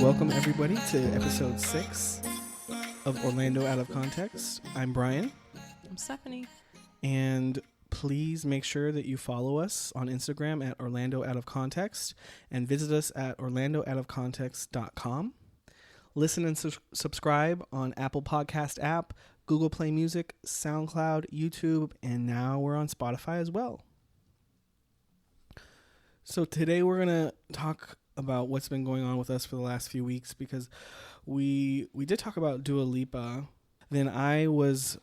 Welcome everybody to episode 6 of Orlando Out of Context. I'm Brian. I'm Stephanie. And please make sure that you follow us on Instagram at Orlando Out of Context and visit us at orlandooutofcontext.com. Listen and subscribe on Apple Podcast app, Google Play Music, SoundCloud, YouTube, and now we're on Spotify as well. So today we're going to talk about what's been going on with us for the last few weeks, because we did talk about Dua Lipa. Then I was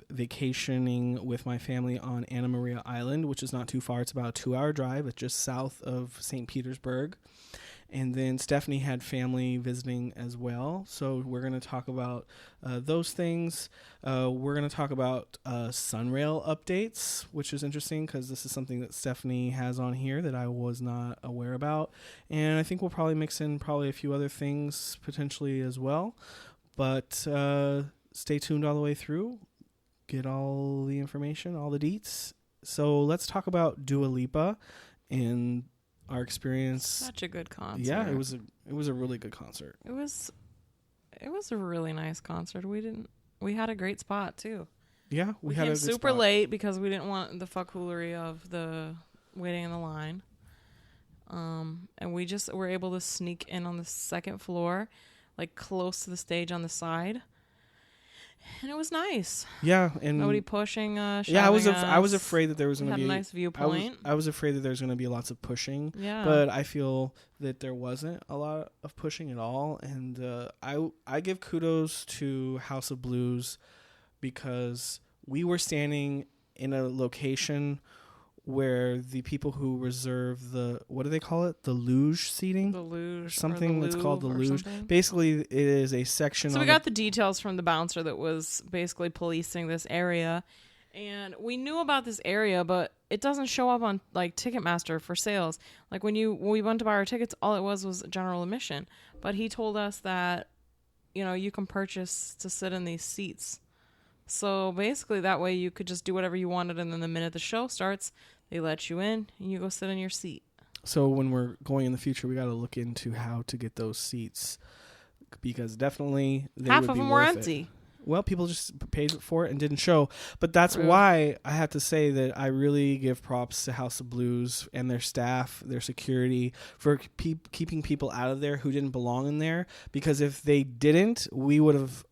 vacationing with my family on Anna Maria Island, which is not too far. It's about a 2-hour drive. It's just south of St. Petersburg. And then Stephanie had family visiting as well. So we're going to talk about those things. We're going to talk about SunRail updates, which is interesting because this is something that Stephanie has on here that I was not aware about. And I think we'll probably mix in a few other things potentially as well. But stay tuned all the way through. Get all the information, all the deets. So let's talk about Dua Lipa and our experience. Such a good concert. Yeah, it was a really good concert. It was a really nice concert. We had a great spot too. Yeah, we had a came good super spot. late because we didn't want the fuckhoolery of the waiting in the line. And we just were able to sneak in on the second floor, like close to the stage on the side. And it was nice. Yeah, and nobody pushing. Yeah, I was afraid that there was going to be a nice viewpoint. I was afraid that there was going to be lots of pushing. Yeah, but I feel that there wasn't a lot of pushing at all, and I give kudos to House of Blues because we were standing in a location where the people who reserve the, what do they call it? The luge seating? The luge. Something that's called the luge. Basically, it is a section. So we got the details from the bouncer that was basically policing this area. And we knew about this area, but it doesn't show up on like Ticketmaster for sales. Like when we went to buy our tickets, all it was general admission. But he told us that, you can purchase to sit in these seats. So basically that way you could just do whatever you wanted, and then the minute the show starts, they let you in and you go sit in your seat. So when we're going in the future, we got to look into how to get those seats, because definitely half of them were empty. Well, people just paid for it and didn't show. But that's why I have to say that I really give props to House of Blues and their staff, their security, for keeping people out of there who didn't belong in there. Because if they didn't,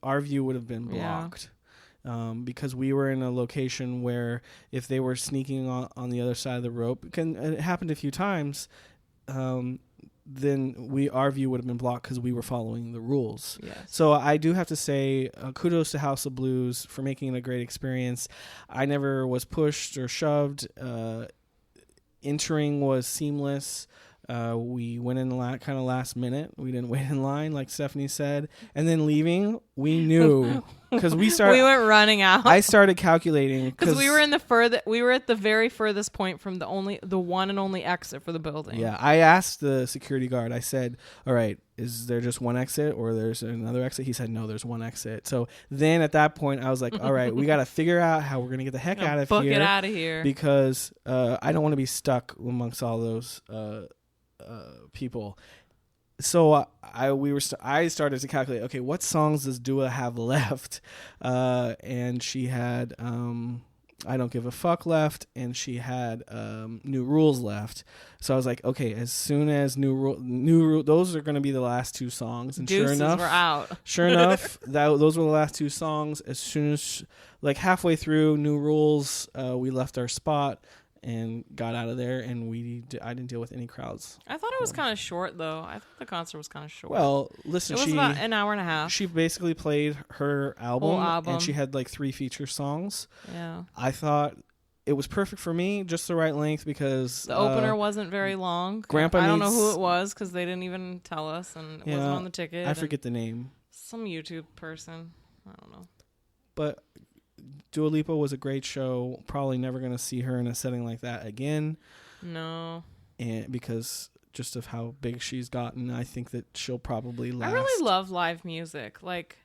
our view would have been blocked. Yeah. Because we were in a location where if they were sneaking on the other side of the rope, it happened a few times, then our view would have been blocked because we were following the rules. Yes. So I do have to say kudos to House of Blues for making it a great experience. I never was pushed or shoved. Entering was seamless. We went in kind of last minute. We didn't wait in line, like Stephanie said. And then leaving, we knew because we went running out. I started calculating because we were we were at the very furthest point from the one and only exit for the building. Yeah, I asked the security guard. I said, "All right, is there just one exit or there's another exit?" He said, "No, there's one exit." So then at that point, I was like, "All right, we got to figure out how we're gonna get the heck out of here. Book it out of here because I don't want to be stuck amongst all those." People. So I started to calculate, okay, what songs does Dua have left? And she had I Don't Give a Fuck left, and she had New Rules left. So I was like, okay, as soon as New Rule, those are going to be the last 2 songs. And Deuces, sure enough, we're out. Sure enough, those were the last 2 songs. As soon as like halfway through New Rules, we left our spot and got out of there, and I didn't deal with any crowds. I thought it was kind of short, though. I thought the concert was kind of short. Well, listen, it was about an hour and a half. She basically played her whole album, and she had like 3 feature songs. Yeah. I thought it was perfect for me, just the right length, because the opener wasn't very long. I don't know who it was because they didn't even tell us, and it wasn't on the ticket. I forget the name. Some YouTube person. I don't know. But Dua Lipa was a great show. Probably never going to see her in a setting like that again. No. And because just of how big she's gotten, I think that she'll probably last. I really love live music. Like,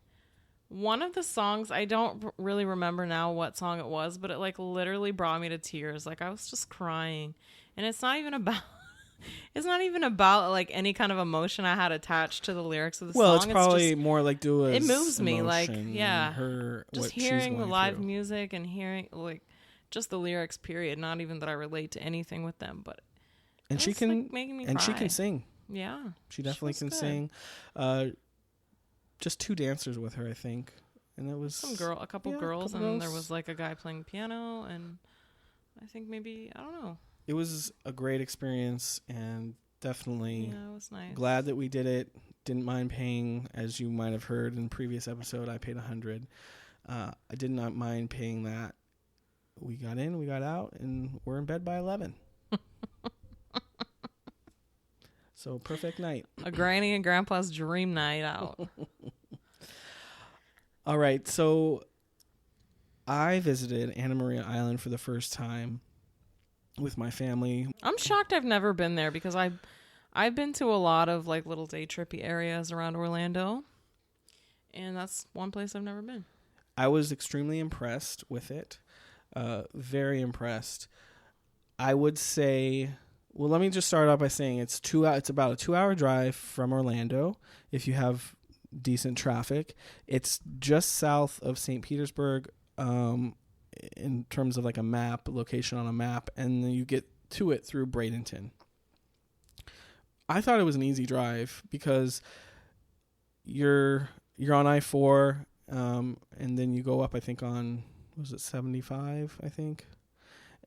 one of the songs, I don't really remember now what song it was, but it like literally brought me to tears. Like, I was just crying. And it's not even about like any kind of emotion I had attached to the lyrics of the song. Well, it's probably more like Dua's it moves me, like, her, just what hearing she's the going live through. music and hearing like just the lyrics, period. Not even that I relate to anything with them, but And she it's, can like, making me and cry. she can sing. Yeah, She definitely can good. sing. Just 2 dancers with her, I think. And it was a couple girls, and then there was like a guy playing piano, and I think maybe, I don't know. It was a great experience, and definitely Yeah, it was nice. glad that we did it. Didn't mind paying, as you might have heard in the previous episode, I paid $100. I did not mind paying that. We got in, we got out, and we're in bed by 11. So perfect night. A granny and grandpa's dream night out. All right, so I visited Anna Maria Island for the first time with my family. I'm shocked I've never been there because I've been to a lot of like little day trippy areas around Orlando, and that's one place I've never been. I was extremely impressed with it. Very impressed. I would say, well, let me just start off by saying it's about a 2-hour drive from Orlando if you have decent traffic. It's just south of St. Petersburg in terms of like a map, location on a map, and then you get to it through Bradenton. I thought it was an easy drive because you're on I-4, and then you go up, I think, on, was it 75, I think?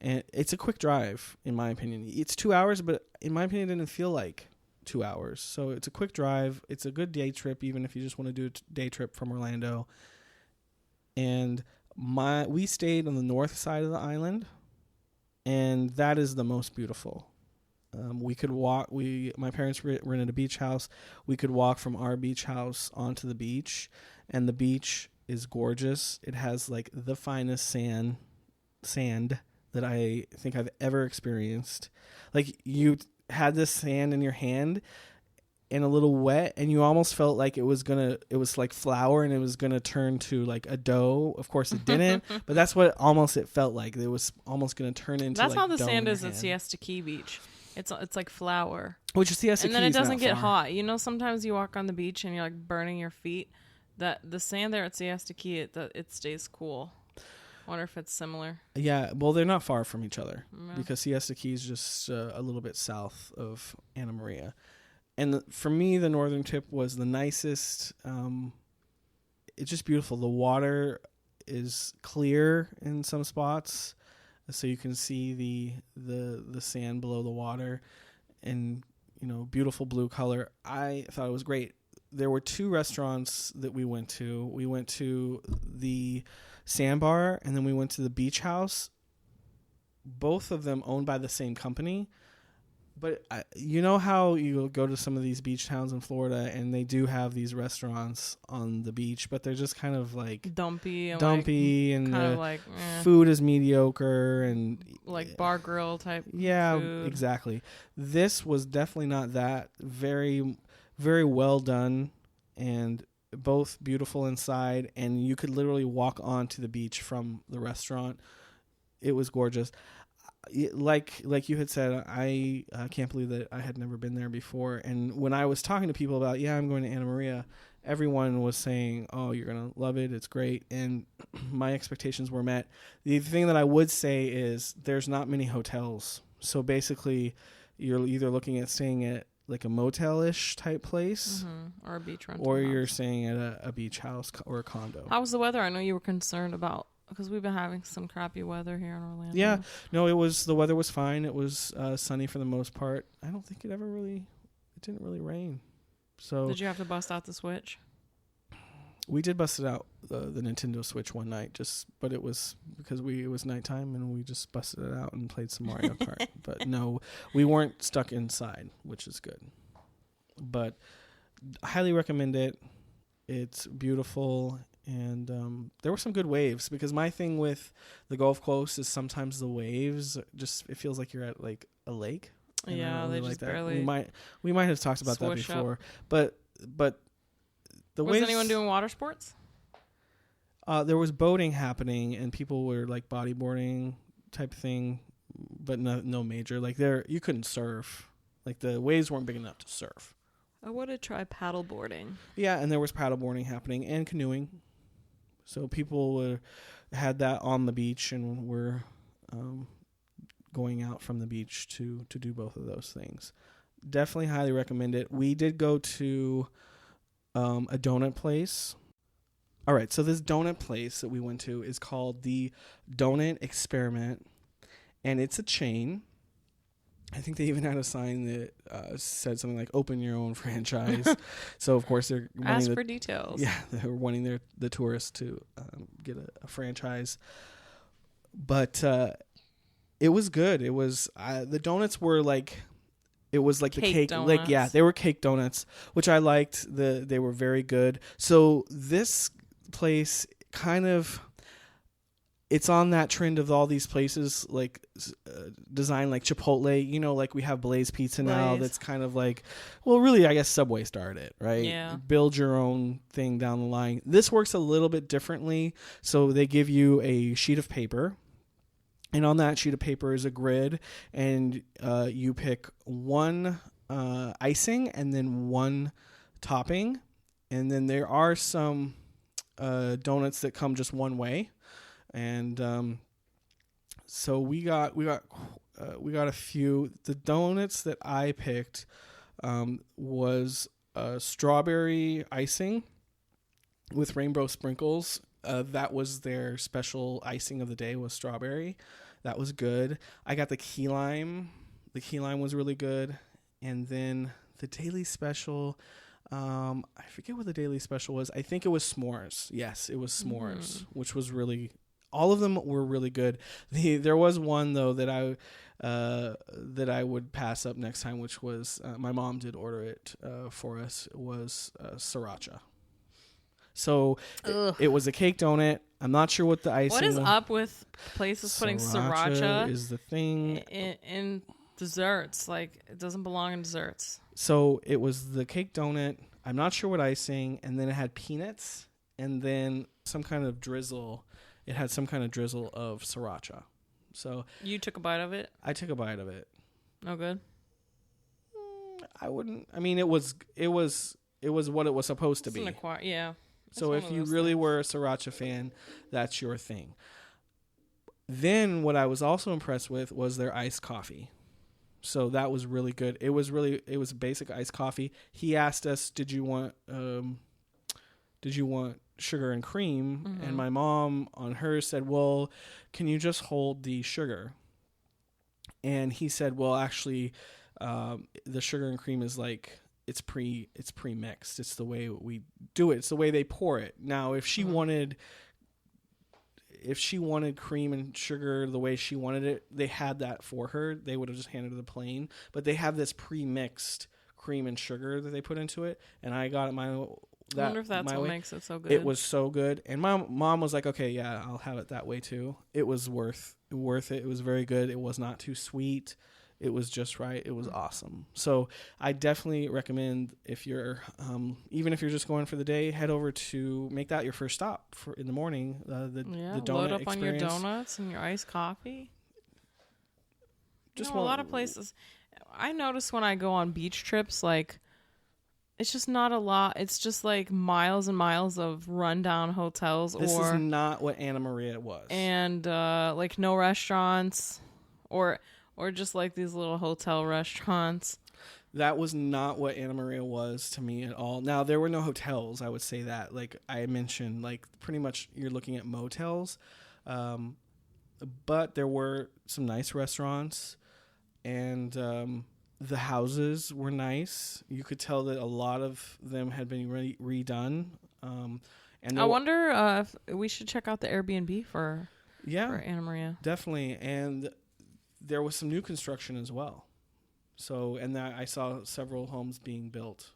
And it's a quick drive, in my opinion. It's 2 hours, but in my opinion, it didn't feel like 2 hours. So it's a quick drive. It's a good day trip, even if you just want to do a day trip from Orlando. And we stayed on the north side of the island, and that is the most beautiful. We could walk. My parents rented a beach house. We could walk from our beach house onto the beach, and the beach is gorgeous. It has like the finest sand that I think I've ever experienced. Like, you had this sand in your hand and a little wet, and you almost felt like it was like flour and it was gonna turn to like a dough. Of course it didn't, but that's what it felt like. It was almost gonna turn into That's like how the dough sand in is your at hand. Siesta Key Beach. It's like flour. Which is Siesta Key. And then it doesn't get hot. You know, sometimes you walk on the beach and you're like burning your feet. That the sand there at Siesta Key, it stays cool. I wonder if it's similar. Yeah, well, they're not far from each other Yeah. because Siesta Key is just a little bit south of Anna Maria. And for me, the northern tip was the nicest. It's just beautiful. The water is clear in some spots, so you can see the sand below the water, and beautiful blue color. I thought it was great. There were 2 restaurants that we went to. We went to the Sandbar, and then we went to the Beach House. Both of them owned by the same company. But you know how you go to some of these beach towns in Florida, and they do have these restaurants on the beach, but they're just kind of like dumpy, and and kind the of like food is mediocre and like bar grill type. Yeah, food. Exactly. This was definitely not that. Very, very well done, and both beautiful inside, and you could literally walk onto the beach from the restaurant. It was gorgeous. Like you had said, I can't believe that I had never been there before. And when I was talking to people about, I'm going to Anna Maria, everyone was saying, oh, you're going to love it. It's great. And my expectations were met. The thing that I would say is there's not many hotels. So basically, you're either looking at staying at like a motel-ish type place, or a beach rental, or house. you're staying at a beach house or a condo. How was the weather? I know you were concerned about, because we've been having some crappy weather here in Orlando. Yeah, no, the weather was fine. It was sunny for the most part. I don't think it didn't really rain. So did you have to bust out the Switch? We did bust it out, the Nintendo Switch one night, but it was because it was nighttime and we just busted it out and played some Mario Kart. But no, we weren't stuck inside, which is good. But I highly recommend it. It's beautiful. And there were some good waves, because my thing with the Gulf Coast is sometimes the waves just, it feels like you're at like a lake. And I Yeah, don't they really just like that. barely We might have talked about that swoosh up. before, but the Was waves. anyone doing water sports? There was boating happening, and people were like bodyboarding type thing, but no major. Like you couldn't surf. Like the waves weren't big enough to surf. I want to try paddleboarding. Yeah, and there was paddleboarding happening and canoeing. So people had that on the beach and were going out from the beach to do both of those things. Definitely highly recommend it. We did go to a donut place. All right, so this donut place that we went to is called the Donut Experiment, and it's a chain. I think they even had a sign that said something like "Open your own franchise." So of course they're Ask for details. Yeah, they're wanting the tourists to get a franchise. But it was good. It was the donuts were like. It was like Cake the cake, donuts. like yeah, they were cake donuts, which I liked. They were very good. So this place kind of, it's on that trend of all these places like designed like Chipotle, you know, like we have Blaze Pizza now. Blaze. That's kind of like, well, really, I guess Subway started it, right? Yeah. Build your own thing down the line. This works a little bit differently. So they give you a sheet of paper. And on that sheet of paper is a grid, and you pick one icing and then one topping. And then there are some donuts that come just one way. And so we got a few. The donuts that I picked was strawberry icing with rainbow sprinkles. That was their special icing of the day, was strawberry. That was good. I got the key lime. The key lime was really good. And then the daily special, I forget what the daily special was. I think it was s'mores. Yes, it was s'mores, which was really, all of them were really good. There was one though that I would pass up next time, which was my mom did order it for us. It was sriracha. So it was a cake donut. I'm not sure what the icing. What is up with places putting sriracha is the thing in desserts? Like, it doesn't belong in desserts. So it was the cake donut. I'm not sure what icing, and then it had peanuts, and then some kind of drizzle. It had some kind of drizzle of sriracha. So You took a bite of it? I took a bite of it. No good? I wouldn't. I mean, it was what it was supposed to be. Yeah. So if you really were a sriracha fan, that's your thing. Then what I was also impressed with was their iced coffee. So that was really good. It was basic iced coffee. He asked us, did you want sugar and cream? Mm-hmm. And my mom on hers said, well, can you just hold the sugar? And he said, well, actually, the sugar and cream is like, it's pre-mixed. It's the way we do it. It's the way they pour it. Now, if she wanted cream and sugar the way she wanted it, they had that for her. They would have just handed her the plain. But they have this pre-mixed cream and sugar that they put into it. And I got it I wonder if that's what makes it so good. It was so good. And my mom was like, okay, yeah, I'll have it that way too. It was worth it. It was very good. It was not too sweet. It was just right. It was awesome. So I definitely recommend, if you're, even if you're just going for the day, head over to make that your first stop in the morning. The donut load up experience. On your donuts and your iced coffee. Just a lot of places. I notice when I go on beach trips, like, it's just not a lot. It's just like miles and miles of rundown hotels. This is not what Anna Maria was. And like no restaurants, or just like these little hotel restaurants. That was not what Anna Maria was to me at all. Now, there were no hotels, I would say that. Like I mentioned, like pretty much you're looking at motels. But there were some nice restaurants, and the houses were nice. You could tell that a lot of them had been redone. And I wonder if we should check out the Airbnb for Anna Maria. Definitely. And there was some new construction as well. So, and that I saw several homes being built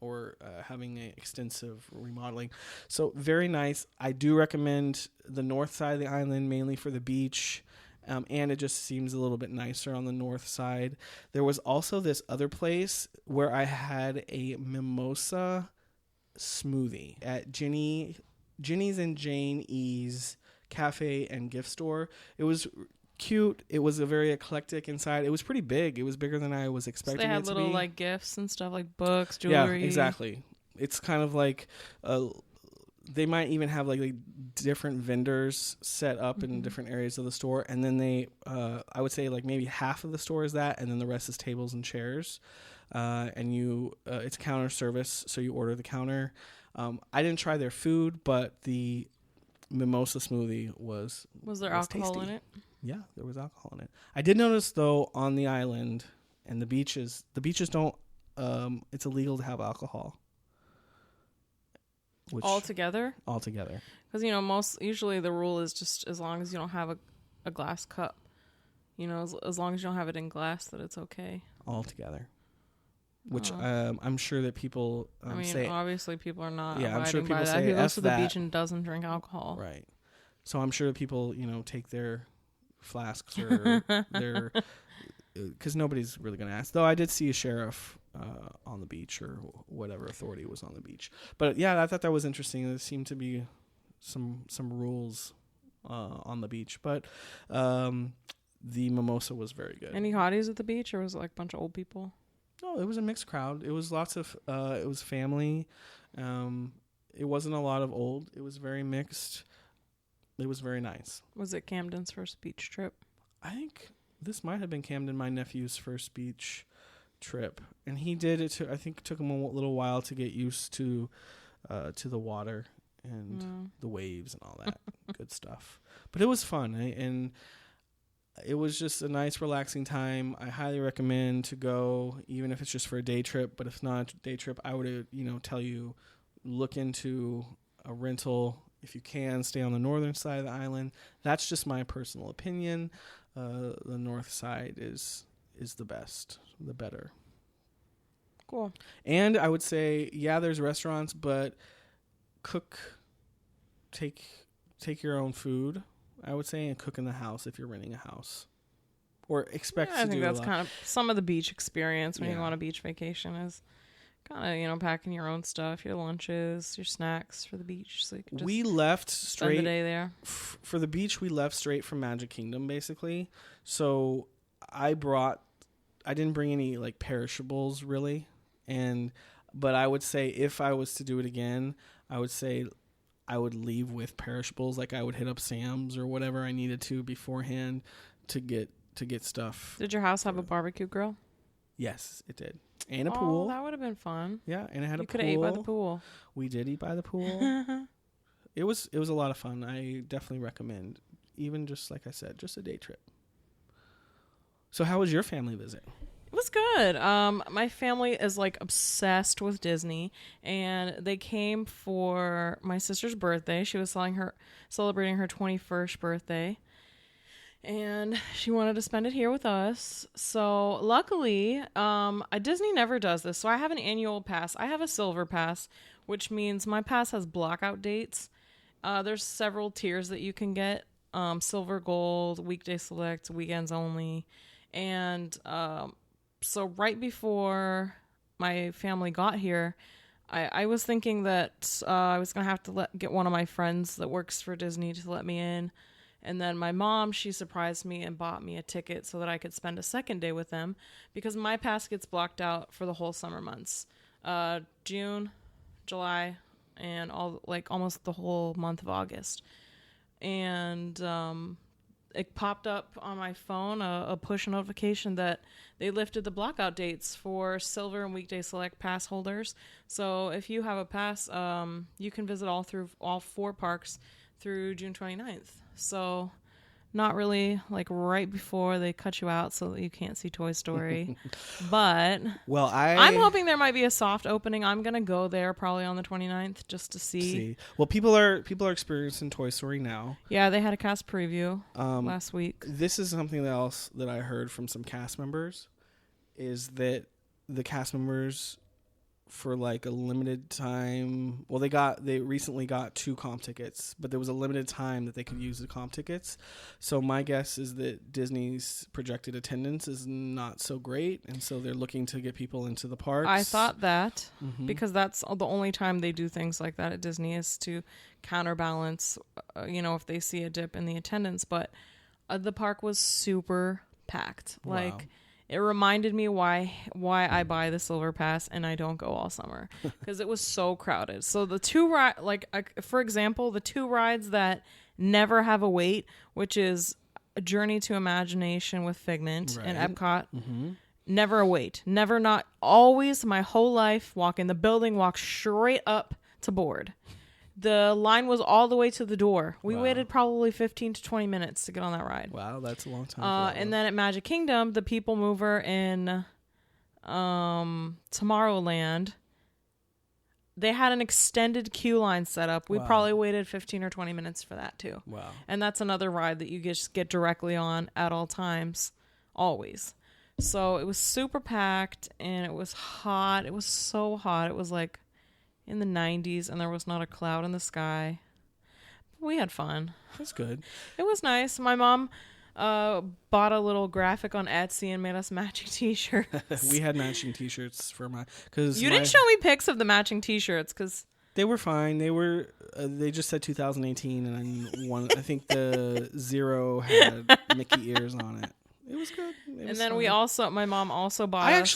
or having an extensive remodeling. So very nice. I do recommend the north side of the island, mainly for the beach. And it just seems a little bit nicer on the north side. There was also this other place where I had a mimosa smoothie at Ginny's and Jane E's cafe and gift store. It was cute. It was a very eclectic inside. It was pretty big. It was bigger than I was expecting. So they had it to little be. like gifts and stuff, like books, jewelry. Yeah, exactly. It's kind of like they might even have like different vendors set up in different areas of the store, and then they I would say like maybe half of the store is that, and then the rest is tables and chairs, and you it's counter service, so you order the counter. I didn't try their food, but the mimosa smoothie was there alcohol tasty. in it? Yeah, there was alcohol in it. I did notice though on the island and the beaches don't it's illegal to have alcohol. Altogether? Altogether. Because, usually the rule is just as long as you don't have a glass cup. As long as you don't have it in glass, that it's okay. Altogether. Which I'm sure that people say. Obviously people are not Yeah, I'm sure people by that. say Who goes F to the that. beach and doesn't drink alcohol? Right. So I'm sure that people, take their flasks or their... Because nobody's really going to ask. Though I did see a sheriff on the beach, or whatever authority was on the beach. But yeah, I thought that was interesting. There seemed to be some rules on the beach. But the mimosa was very good. Any hotties at the beach, or was it like a bunch of old people? No, it was a mixed crowd. It was lots of, it was family. It wasn't a lot of old. It was very mixed. It was very nice. Was it Camden's first beach trip? I think this might have been Camden, my nephew's first beach trip. And he did it I think it took him a little while to get used to the water and the waves and all that good stuff. But it was fun. And it was just a nice, relaxing time. I highly recommend to go, even if it's just for a day trip. But if not a day trip, I would, tell you, look into a rental. If you can, stay on the northern side of the island. That's just my personal opinion. The north side is the best, the better. Cool. And I would say, yeah, there's restaurants, but take your own food, I would say, and cook in the house if you're renting a house. Or expect to do a lot. I think that's kind of some of the beach experience when you go on a beach vacation is kind of, packing your own stuff, your lunches, your snacks for the beach. So you can just we left straight spend the day there. For the beach, we left straight from Magic Kingdom, basically. So I didn't bring any like perishables really. But I would say if I was to do it again, I would say I would leave with perishables. Like I would hit up Sam's or whatever I needed to beforehand to get stuff. Did your house have a barbecue grill? Yes, it did. And a pool. That would have been fun. Yeah, and it had a pool. You could have ate by the pool. We did eat by the pool. It was a lot of fun. I definitely recommend, even just like I said, just a day trip. So how was your family visit? It was good. My family is like obsessed with Disney, and they came for my sister's birthday. She was celebrating her 21st birthday. And she wanted to spend it here with us. So luckily, Disney never does this. So I have an annual pass. I have a silver pass, which means my pass has blockout dates. There's several tiers that you can get. Silver, gold, weekday select, weekends only. And so right before my family got here, I was thinking that I was going to have to get one of my friends that works for Disney to let me in. And then my mom, she surprised me and bought me a ticket so that I could spend a second day with them, because my pass gets blocked out for the whole summer months, June, July, and almost the whole month of August. And it popped up on my phone, a push notification that they lifted the blockout dates for silver and weekday select pass holders. So if you have a pass, you can visit all 4 parks through June 29th. So not really like right before they cut you out so that you can't see Toy Story. But I'm hoping there might be a soft opening. I'm going to go there probably on the 29th just to see. Well, people are experiencing Toy Story now. Yeah, they had a cast preview last week. This is something else that I heard from some cast members, is that the cast members for like a limited time. Well, they recently got 2 comp tickets, but there was a limited time that they could use the comp tickets. So my guess is that Disney's projected attendance is not so great, and so they're looking to get people into the parks. I thought that because that's the only time they do things like that at Disney is to counterbalance, if they see a dip in the attendance. But the park was super packed. Wow. Like, it reminded me why I buy the Silver Pass and I don't go all summer, because it was so crowded. So the 2 for example, the 2 rides that never have a wait, which is a Journey to Imagination with Figment and Epcot. Never a wait. Never, not always. My whole life, walk in the building, walk straight up to board. The line was all the way to the door. We waited probably 15 to 20 minutes to get on that ride. Wow, that's a long time. And then at Magic Kingdom, the People Mover in Tomorrowland, they had an extended queue line set up. We probably waited 15 or 20 minutes for that too. Wow. And that's another ride that you just get directly on at all times, always. So it was super packed and it was hot. It was so hot. It was like in the 90s and there was not a cloud in the sky. We had fun. That's good. It was nice. My mom bought a little graphic on Etsy and made us matching t-shirts. We had matching t-shirts for didn't show me pics of the matching t-shirts because they were fine. They just said 2018 and one, I think the 0 had Mickey ears on it. It was good. And then my mom also bought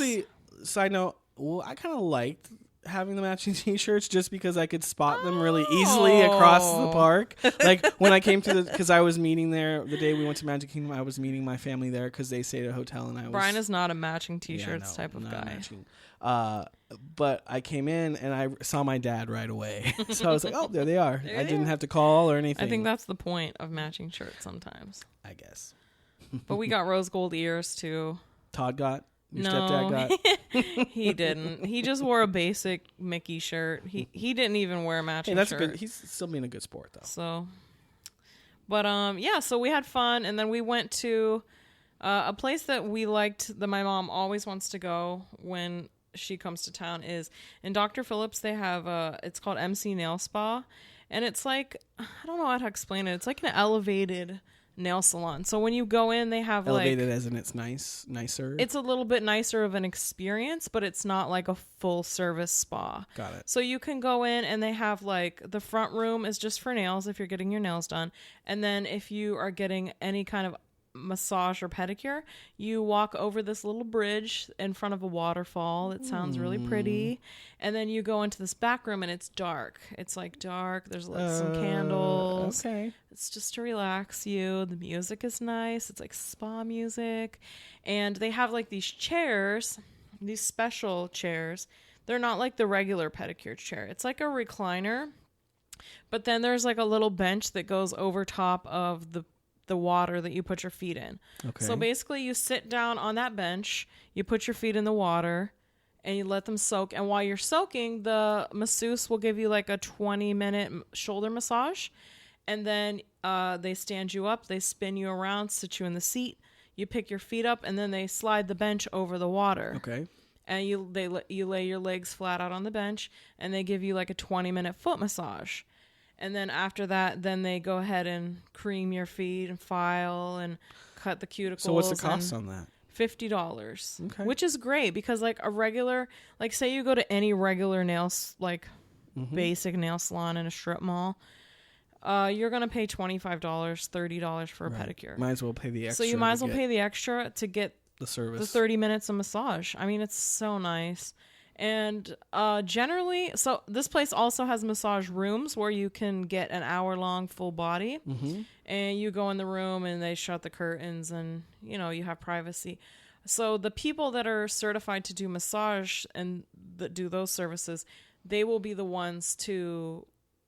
side note, I kind of liked having the matching t-shirts just because I could spot them really easily across the park. Like when I came to because I was meeting there the day we went to Magic Kingdom, I was meeting my family there because they stayed at a hotel and Brian is not a matching t-shirts type of guy. But I came in and I saw my dad right away. So I was like, oh, there they are. I didn't have to call or anything. I think that's the point of matching shirts sometimes. I guess. But we got rose gold ears too. Todd got? Your no, stepdad got? He didn't. He just wore a basic Mickey shirt. He didn't even wear a matching shirt. Good. He's still being a good sport though. So, but so we had fun, and then we went to a place that we liked that my mom always wants to go when she comes to town is in Dr. Phillips. They have it's called MC Nail Spa, and it's like, I don't know how to explain it. It's like an elevated nail salon. So when you go in, they have elevated as in it's nicer. It's a little bit nicer of an experience, but it's not like a full service spa. Got it. So you can go in and they have like the front room is just for nails if you're getting your nails done. And then if you are getting any kind of massage or pedicure, you walk over this little bridge in front of a waterfall. It sounds really pretty. And then you go into this back room and it's dark. It's like dark. There's like some candles. Okay. It's just to relax you. The music is nice. It's like spa music. And they have like these chairs, these special chairs. They're not like the regular pedicure chair. It's like a recliner. But then there's like a little bench that goes over top of the water that you put your feet in. Okay. So basically you sit down on that bench, you put your feet in the water, and you let them soak. And while you're soaking, the masseuse will give you like a 20-minute shoulder massage. And then they stand you up, they spin you around, sit you in the seat, you pick your feet up, and then they slide the bench over the water. Okay. And you lay your legs flat out on the bench, and they give you like a 20-minute foot massage. And then after that, then they go ahead and cream your feet and file and cut the cuticles. So what's the cost on that? $50. Okay. Which is great because like a regular, like say you go to any regular nails, like basic nail salon in a strip mall, you're going to pay $25, $30 for a pedicure. Might as well pay the extra. So you might as well pay the extra to get the service. The 30 minutes of massage. I mean, it's so nice. And generally, so this place also has massage rooms where you can get an hour-long full body. Mm-hmm. And you go in the room and they shut the curtains and, you know, you have privacy. So the people that are certified to do massage and that do those services, they will be the ones to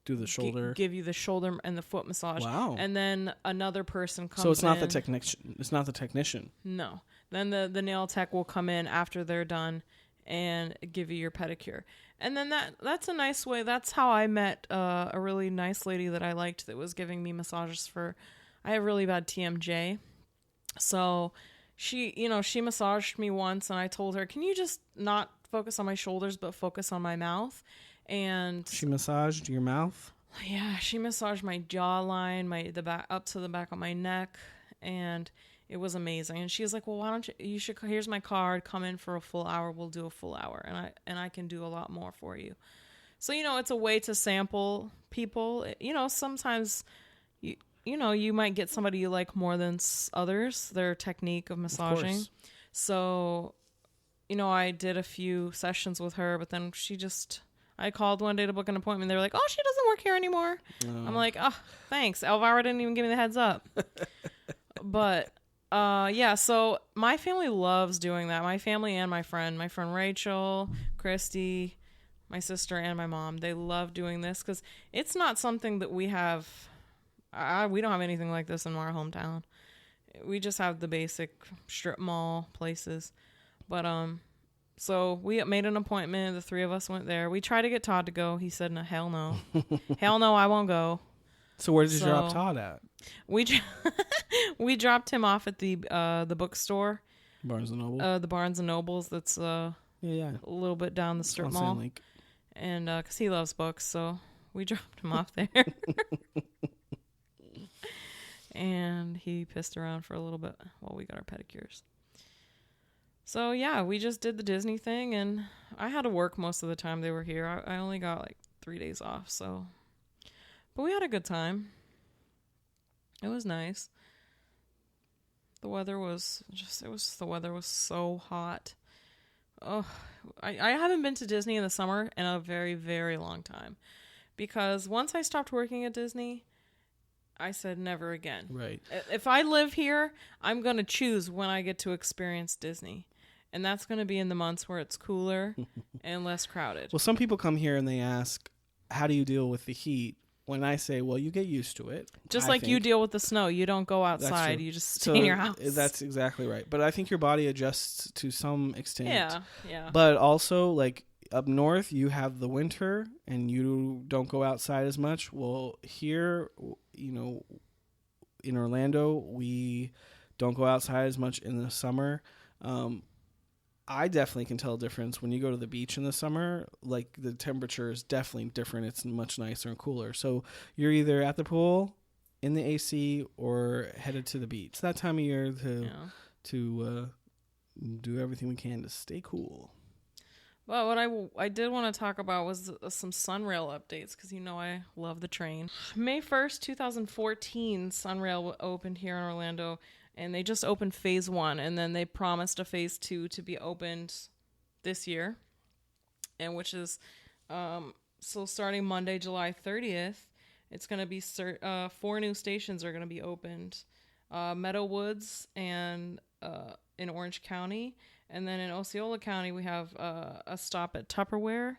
do the shoulder, give you the shoulder and the foot massage. Wow. And then another person comes in. So it's not the technician. It's not the technician. No. Then the nail tech will come in after they're done and give you your pedicure. And then that's a nice way. That's how I met a really nice lady that I liked that was giving me massages I have really bad TMJ. So she massaged me once and I told her, can you just not focus on my shoulders, but focus on my mouth. And She massaged your mouth? yeah, she massaged my jawline, the back up to the back of my neck, and it was amazing. And she was like, "Well, why don't you should here's my card. Come in for a full hour. We'll do a full hour, and I can do a lot more for you." So, it's a way to sample people. Sometimes you might get somebody you like more than others, their technique of massaging. Of So, I did a few sessions with her, but then I called one day to book an appointment. They were like, "Oh, she doesn't work here anymore." I'm like, "Oh, thanks. Elvira didn't even give me the heads up." But, so my family loves doing that. My family and my friend Rachel, Christy, my sister, and my mom, they love doing this because it's not something that we have. We don't have anything like this in our hometown. We just have the basic strip mall places. But, so we made an appointment. The three of us went there. We tried to get Todd to go. He said, "No, hell no. Hell no, I won't go." So where did you drop Todd at? We dropped him off at the bookstore. Barnes and Noble? The Barnes and Nobles that's a little bit down the strip mall. Link. And because he loves books, so we dropped him off there. And he pissed around for a little bit while we got our pedicures. So, yeah, we just did the Disney thing, and I had to work most of the time they were here. I only got, 3 days off, so. But we had a good time. It was nice. The weather was so hot. Oh, I haven't been to Disney in the summer in a very, very long time. Because once I stopped working at Disney, I said never again. Right. If I live here, I'm going to choose when I get to experience Disney. And that's going to be in the months where it's cooler and less crowded. Well, some people come here and they ask, how do you deal with the heat? When I say, well, you get used to it. Just like you deal with the snow. You don't go outside. You just stay in your house. That's exactly right. But I think your body adjusts to some extent. Yeah. But also, up north, you have the winter and you don't go outside as much. Well, here, in Orlando, we don't go outside as much in the summer. I definitely can tell a difference when you go to the beach in the summer. The temperature is definitely different. It's much nicer and cooler. So you're either at the pool, in the AC, or headed to the beach. It's that time of year to do everything we can to stay cool. Well, what I did want to talk about was some SunRail updates because I love the train. May 1st, 2014, SunRail opened here in Orlando. And they just opened phase 1, and then they promised a phase 2 to be opened this year, and which is so starting Monday, July 30th, it's going to be 4 new stations are going to be opened: Meadowwoods and in Orange County, and then in Osceola County we have a stop at Tupperware,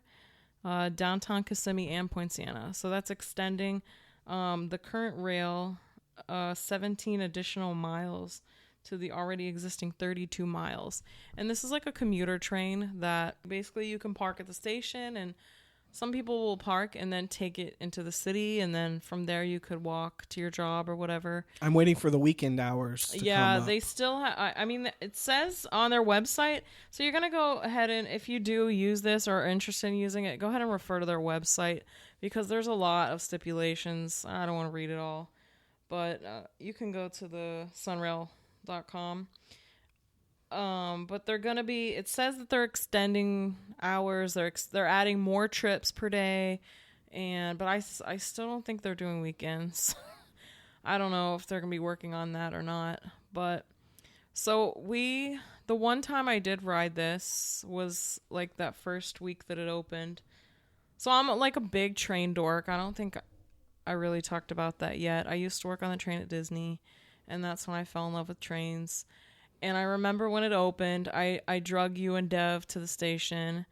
downtown Kissimmee, and Poinciana. So that's extending the current rail 17 additional miles to the already existing 32 miles. And this is like a commuter train that basically you can park at the station, and some people will park and then take it into the city, and then from there you could walk to your job or whatever. I'm waiting for the weekend hours to come up. They still have, it says on their website, so you're going to go ahead and, if you do use this or are interested in using it, go ahead and refer to their website because there's a lot of stipulations. I don't want to read it all. But you can go to the sunrail.com. But they're going to be, it says that they're extending hours. They're adding more trips per day. But I still don't think they're doing weekends. I don't know if they're going to be working on that or not. But so the one time I did ride this was that first week that it opened. So I'm a big train dork. I don't think I really talked about that yet. I used to work on the train at Disney, and that's when I fell in love with trains. And I remember when it opened, I drug you and Dev to the station,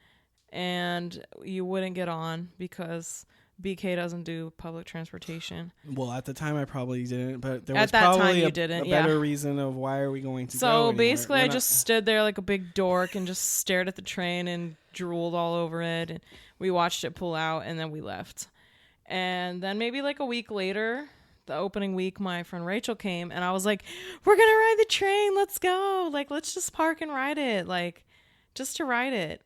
and you wouldn't get on because BK doesn't do public transportation. Well, at the time I probably didn't, but there was probably a better reason of why are we going to go. So basically I just stood there like a big dork and just stared at the train and drooled all over it, and we watched it pull out, and then we left. And then maybe a week later, the opening week, my friend Rachel came, and I was like, we're going to ride the train. Let's go. Let's just park and ride it. Just to ride it.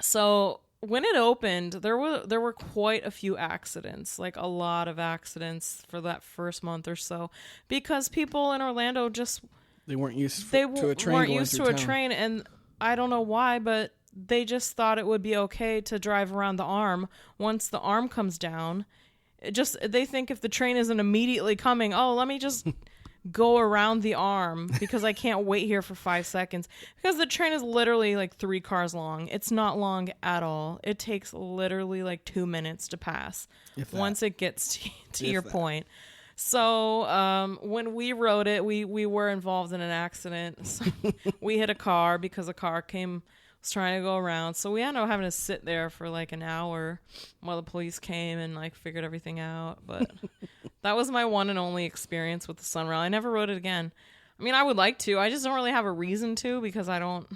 So when it opened, there were quite a few accidents, like a lot of accidents for that first month or so, because people in Orlando just They weren't used they to a train weren't going used through to a town. train, and I don't know why, but they just thought it would be okay to drive around the arm once the arm comes down. They think if the train isn't immediately coming, oh, let me just go around the arm because I can't wait here for 5 seconds, because the train is literally like 3 cars long. It's not long at all. It takes literally like 2 minutes to pass once it gets to your point. So when we rode it, we were involved in an accident. So we hit a car because a car was trying to go around. So we ended up having to sit there for like an hour while the police came and like figured everything out. But that was my one and only experience with the SunRail. I never rode it again. I mean, I would like to. I just don't really have a reason to, because I don't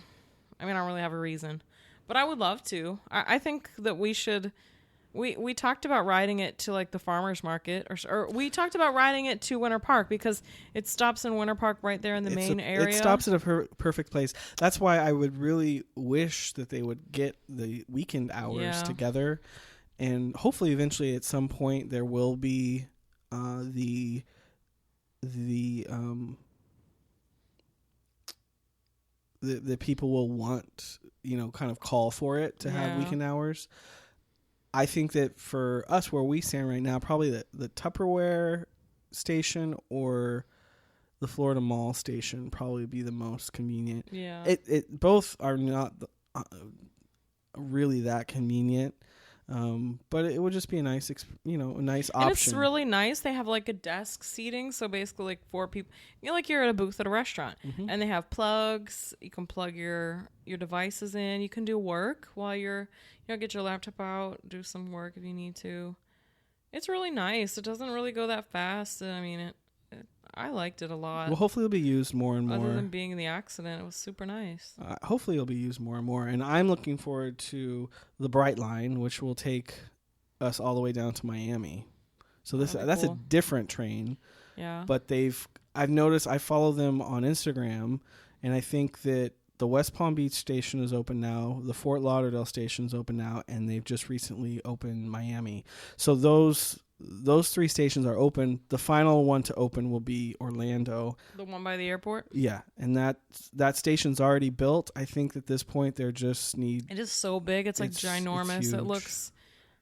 really have a reason. But I would love to. I think that we should... We talked about riding it to like the farmer's market, or we talked about riding it to Winter Park, because it stops in Winter Park right there in the main area. It stops at a perfect place. That's why I would really wish that they would get the weekend hours together, and hopefully eventually at some point there will be the people will want, kind of call for it to have weekend hours. I think that for us, where we stand right now, probably the Tupperware station or the Florida Mall station probably be the most convenient. Yeah. It both are not really that convenient, but it would just be a nice, a nice option. And it's really nice. They have like a desk seating, so basically like 4 people. Like you're at a booth at a restaurant, and they have plugs. You can plug your devices in. You can do work while you're. Get your laptop out, do some work if you need to. It's really nice. It doesn't really go that fast. I mean, I liked it a lot. Well, hopefully it'll be used more and more. Other than being in the accident, it was super nice. Hopefully it'll be used more and more. And I'm looking forward to the Bright Line, which will take us all the way down to Miami. So that's cool. A different train. Yeah. But I've noticed, I follow them on Instagram, and I think that the West Palm Beach station is open now. The Fort Lauderdale station is open now, and they've just recently opened Miami. So those 3 stations are open. The final one to open will be Orlando. The one by the airport? Yeah, and that station's already built. I think at this point they just need... It is so big. It's like ginormous. It's it looks...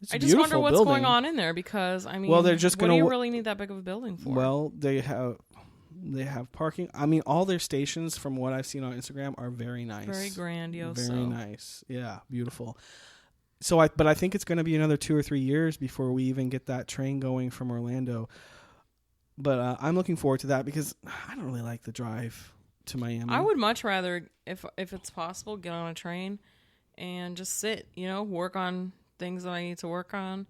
It's I just wonder what's going on in there, because, I mean, well, they're just what do you really need that big of a building for? Well, they have parking. I mean, all their stations, from what I've seen on Instagram, are very nice. Very grandiose. Very nice. Yeah, beautiful. So but I think it's going to be another 2 or 3 years before we even get that train going from Orlando. But I'm looking forward to that, because I don't really like the drive to Miami. I would much rather, if it's possible, get on a train and just sit, work on things that I need to work on.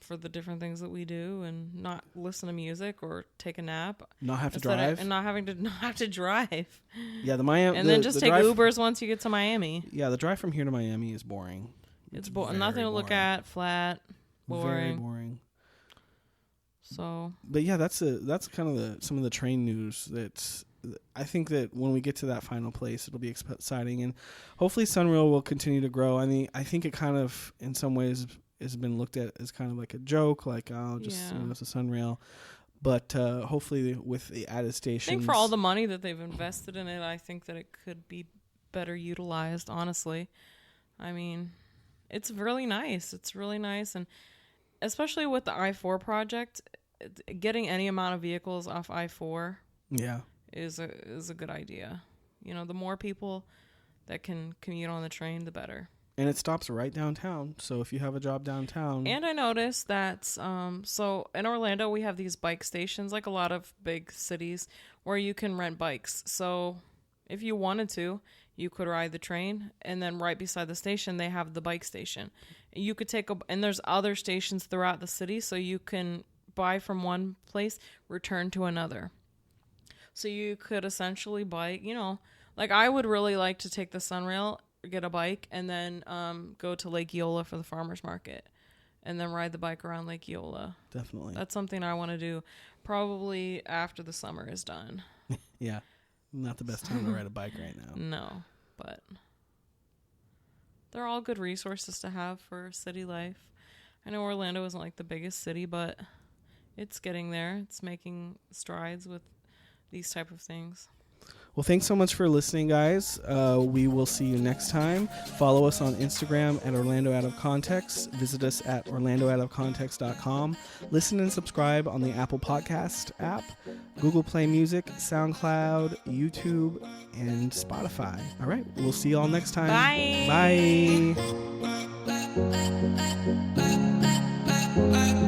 For the different things that we do, and not listen to music or take a nap. Not have to drive. And not have to drive. Yeah, the Miami. And then just take Ubers once you get to Miami. Yeah, the drive from here to Miami is boring. It's nothing to look at, flat, boring. Very boring. So. But yeah, that's kind of some of the train news. I think that when we get to that final place, it'll be exciting, and hopefully SunRail will continue to grow. I mean, I think it kind of, in some ways, has been looked at as kind of like a joke, like it's a SunRail, but hopefully with the added stations. I think for all the money that they've invested in it, I think that it could be better utilized. Honestly, I mean, it's really nice. It's really nice, and especially with the I-4 project, getting any amount of vehicles off I-4, is a good idea. The more people that can commute on the train, the better. And it stops right downtown. So if you have a job downtown. And I noticed that, so in Orlando, we have these bike stations, like a lot of big cities, where you can rent bikes. So if you wanted to, you could ride the train, and then right beside the station, they have the bike station. You could and there's other stations throughout the city, so you can buy from one place, return to another. So you could essentially bike, like I would really like to take the SunRail, get a bike, and then go to Lake Eola for the farmer's market, and then ride the bike around Lake Eola. Definitely. That's something I want to do probably after the summer is done. Yeah. Not the best time to ride a bike right now. No, but they're all good resources to have for city life. I know Orlando isn't like the biggest city, but it's getting there. It's making strides with these type of things. Well, thanks so much for listening, guys. We will see you next time. Follow us on Instagram at Orlando Out of Context. Visit us at orlandooutofcontext.com. Listen and subscribe on the Apple Podcast app, Google Play Music, SoundCloud, YouTube, and Spotify. All right, we'll see you all next time. Bye. Bye.